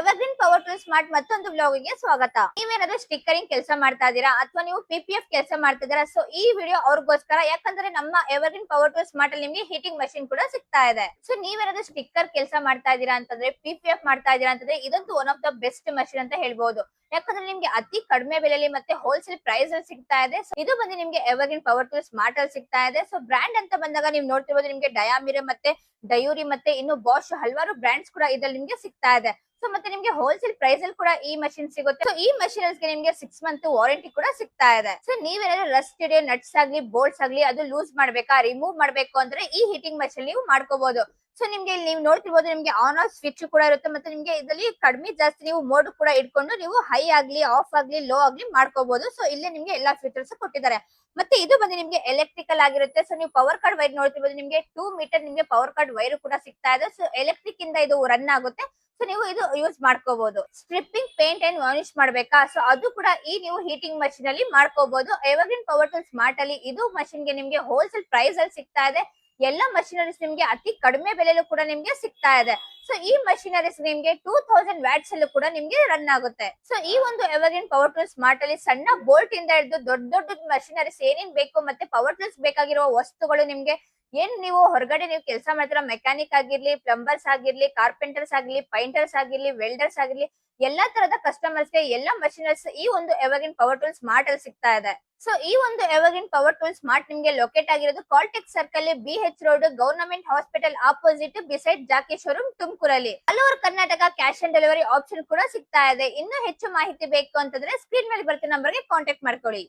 Evergreen power tool smart ಮತ್ತೊಂದು blog ಗೆ ಸ್ವಾಗತ. ನೀವೇನಾದ್ರೂ ಸ್ಟಿಕ್ಕರಿಂಗ್ ಕೆಲಸ ಮಾಡ್ತಾ ಇದ್ದೀರಾ ಅಥವಾ ನೀವು PPF ಕೆಲಸ ಮಾಡ್ತಾ ಇದ್ದೀರಾ? ಸೊ ಈ ವಿಡಿಯೋ ಅವ್ರಿಗೋಸ್ಕರ, ಯಾಕಂದ್ರೆ ನಮ್ಮ ಎವರ್ಗ್ರೀನ್ ಪವರ್ ಟೂಲ್ ಸ್ಮಾರ್ಟ್ ಅಲ್ಲಿ ನಿಮಗೆ ಹೀಟಿಂಗ್ ಮಷಿನ್ ಕೂಡ ಸಿಗ್ತಾ ಇದೆ. ಸೊ ನೀವೇನಾದ್ರೂ ಸ್ಟಿಕ್ಕರ್ ಕೆಲಸ ಮಾಡ್ತಾ ಇದ್ದೀರಾ ಅಂತಂದ್ರೆ, PPF ಮಾಡ್ತಾ ಇದ್ದೀರಾ ಅಂತಂದ್ರೆ, ಇದಂತೂ one of the best machine ಅಂತ ಹೇಳ್ಬಹುದು. ಯಾಕಂದ್ರೆ ನಿಮ್ಗೆ ಅತಿ ಕಡಿಮೆ ಬೆಲೆಯಲ್ಲಿ ಮತ್ತೆ ಹೋಲ್ಸೇಲ್ ಪ್ರೈಸ್ ಅಲ್ಲಿ ಸಿಗ್ತಾ ಇದೆ. ಇದು ಬಂದು ನಿಮ್ಗೆ ಎವರ್ಗ್ರೀನ್ ಪವರ್ ಟೂಲ್ ಸ್ಮಾರ್ಟ್ ಅಲ್ಲಿ ಸಿಗ್ತಾ ಇದೆ. ಸೊ ಬ್ರ್ಯಾಂಡ್ ಅಂತ ಬಂದಾಗ ನೀವು ನೋಡ್ತಿರ್ಬೋದು, ನಿಮ್ಗೆ ಡಯಾಮಿರ್ ಮತ್ತೆ ಡಯೂರಿ ಮತ್ತೆ ಇನ್ನು ಬಾಷ್ ಹಲವಾರು ಬ್ರ್ಯಾಂಡ್ಸ್ ಕೂಡ ಇದ್ರಲ್ಲಿ ನಿಮ್ಗೆ ಸಿಗ್ತಾ ಇದೆ. ಸೊ ಮತ್ತೆ ನಿಮ್ಗೆ ಹೋಲ್ಸೇಲ್ ಪ್ರೈಸ್ ಅಲ್ಲಿ ಕೂಡ ಈ ಮಷಿನ್ ಸಿಗುತ್ತೆ. ಸೊ ಈ ಮಷಿನ್ ನಿಮ್ಗೆ 6 ಮಂತ್ ವಾರಂಟಿ ಕೂಡ ಸಿಗ್ತಾ ಇದೆ. ಸೊ ನೀವೇನಾದ್ರೂ ರಸ್ಟ್ ಇದೆ, ನಟ್ಸ್ ಆಗ್ಲಿ ಬೋಲ್ಟ್ಸ್ ಆಗ್ಲಿ ಅದು ಲೂಸ್ ಮಾಡ್ಬೇಕಾ, ರಿಮೂವ್ ಮಾಡ್ಬೇಕು ಅಂದ್ರೆ ಈ ಹೀಟಿಂಗ್ ಮಷಿನ್ ನೀವು ಮಾಡ್ಕೋಬಹುದು. ಸೊ ನಿಮ್ಗೆ ನೀವು ನೋಡ್ತಿರ್ಬೋದು, ನಿಮ್ಗೆ ಆನ್ ಆಫ್ ಸ್ವಿಚ್ ಕೂಡ ಇರುತ್ತೆ. ಮತ್ತೆ ನಿಮ್ಗೆ ಇದರಲ್ಲಿ ಕಡಿಮೆ ಜಾಸ್ತಿ ನೀವು ಮೋಡ್ ಕೂಡ ಇಟ್ಕೊಂಡು ನೀವು ಹೈ ಆಗ್ಲಿ ಆಫ್ ಆಗ್ಲಿ ಲೋ ಆಗ್ಲಿ ಮಾಡ್ಕೋಬಹುದು. ಸೊ ಇಲ್ಲೇ ನಿಮ್ಗೆ ಎಲ್ಲಾ ಫೀಚರ್ಸ್ ಕೊಟ್ಟಿದ್ದಾರೆ. ಮತ್ತೆ ಇದು ಬಂದು ನಿಮ್ಗೆ ಎಲೆಕ್ಟ್ರಿಕಲ್ ಆಗಿರುತ್ತೆ. ಸೊ ನೀವು ಪವರ್ ಕಾರ್ಡ್ ವೈರ್ ನೋಡ್ತಿರ್ಬೋದು, ನಿಮ್ಗೆ 2 ಮೀಟರ್ ನಿಮ್ಗೆ ಪವರ್ ಕಾರ್ಡ್ ವೈರ್ ಕೂಡ ಸಿಗ್ತಾ ಇದೆ. ಸೊ ಎಲೆಕ್ಟ್ರಿಕ್ ಇಂದ ಇದು ರನ್ ಆಗುತ್ತೆ. ಸೊ ನೀವು ಇದು ಯೂಸ್ ಮಾಡ್ಕೋಬಹುದು. ಸ್ಟ್ರಿಪ್ಪಿಂಗ್ ಪೇಂಟ್ ಅಂಡ್ ವಾರ್ನಿಶ್ ಮಾಡ್ಬೇಕಾ, ಸೊ ಅದು ಕೂಡ ಈ ನೀವು ಹೀಟಿಂಗ್ ಮಷಿನ್ ಅಲ್ಲಿ ಮಾಡ್ಕೋಬಹುದು. ಎವರ್ಗ್ರೀನ್ ಪವರ್ ಟೂಲ್ ಸ್ಮಾರ್ಟ್ ಅಲ್ಲಿ ಇದು ಮಷಿನ್ ಗೆ ನಿಮ್ಗೆ ಹೋಲ್ಸೇಲ್ ಪ್ರೈಸ್ ಅಲ್ಲಿ ಸಿಗ್ತಾ ಇದೆ. ಎಲ್ಲ ಮಷಿನರೀಸ್ ನಿಮ್ಗೆ ಅತಿ ಕಡಿಮೆ ಬೆಲೆಯಲ್ಲೂ ಕೂಡ ನಿಮ್ಗೆ ಸಿಗ್ತಾ ಇದೆ. ಸೊ ಈ ಮಷಿನರೀಸ್ ನಿಮ್ಗೆ 2000 ವ್ಯಾಟ್ಸ್ ಅಲ್ಲೂ ಕೂಡ ನಿಮ್ಗೆ ರನ್ ಆಗುತ್ತೆ. ಸೊ ಈ ಒಂದು ಎವರ್ಗ್ರೀನ್ ಪವರ್ ಟೂಲ್ ಸ್ಮಾರ್ಟ್ ಅಲ್ಲಿ ಸಣ್ಣ ಬೋಲ್ಟ್ ಇಂದ ಹಿಡಿದು ದೊಡ್ಡ ದೊಡ್ಡ ಮಷಿನರೀಸ್ ಏನೇನ್ ಬೇಕು ಮತ್ತೆ ಪವರ್ ಟೂಲ್ಸ್ ಬೇಕಾಗಿರುವ ವಸ್ತುಗಳು ನಿಮ್ಗೆ ಏನ್ ನೀವು ಹೊರಗಡೆ ನೀವು ಕೆಲಸ ಮಾಡ್ತೀರಾ, ಮೆಕ್ಯಾನಿಕ್ ಆಗಿರ್ಲಿ, ಪ್ಲಂಬರ್ಸ್ ಆಗಿರ್ಲಿ, ಕಾರ್ಪೆಂಟರ್ಸ್ ಆಗಿರ್ಲಿ, ಪೈಂಟರ್ಸ್ ಆಗಿರ್ಲಿ, ವೆಲ್ಡರ್ಸ್ ಆಗಿರ್ಲಿ, ಎಲ್ಲಾ ತರದ ಕಸ್ಟಮರ್ಸ್ ಗೆ ಎಲ್ಲಾ ಮಷಿನರೀಸ್ ಈ ಒಂದು ಎವರ್ಗ್ರೀನ್ ಪವರ್ ಟೂಲ್ ಸ್ಮಾರ್ಟ್ ಅಲ್ಲಿ ಸಿಗ್ತಾ ಇದೆ. ಸೊ ಈ ಒಂದು ಎವರ್ಗ್ರೀನ್ ಪವರ್ ಟೂಲ್ ಸ್ಮಾರ್ಟ್ ನಿಮ್ಗೆ ಲೊಕೇಟ್ ಆಗಿರೋದು Caltex circle, BH road, government hospital opposite, beside Jockey showroom, ತುಮಕೂರಲ್ಲಿ. All over Karnataka cash on delivery option ಕೂಡ ಸಿಗ್ತಾ ಇದೆ. ಇನ್ನೂ ಹೆಚ್ಚು ಮಾಹಿತಿ ಬೇಕು ಅಂತಂದ್ರೆ ಸ್ಕ್ರೀನ್ ಮೇಲೆ ಬರ್ತಿರೋ ನಂಬರ್ ಗೆ ಕಾಂಟ್ಯಾಕ್ಟ್ ಮಾಡ್ಕೊಳ್ಳಿ.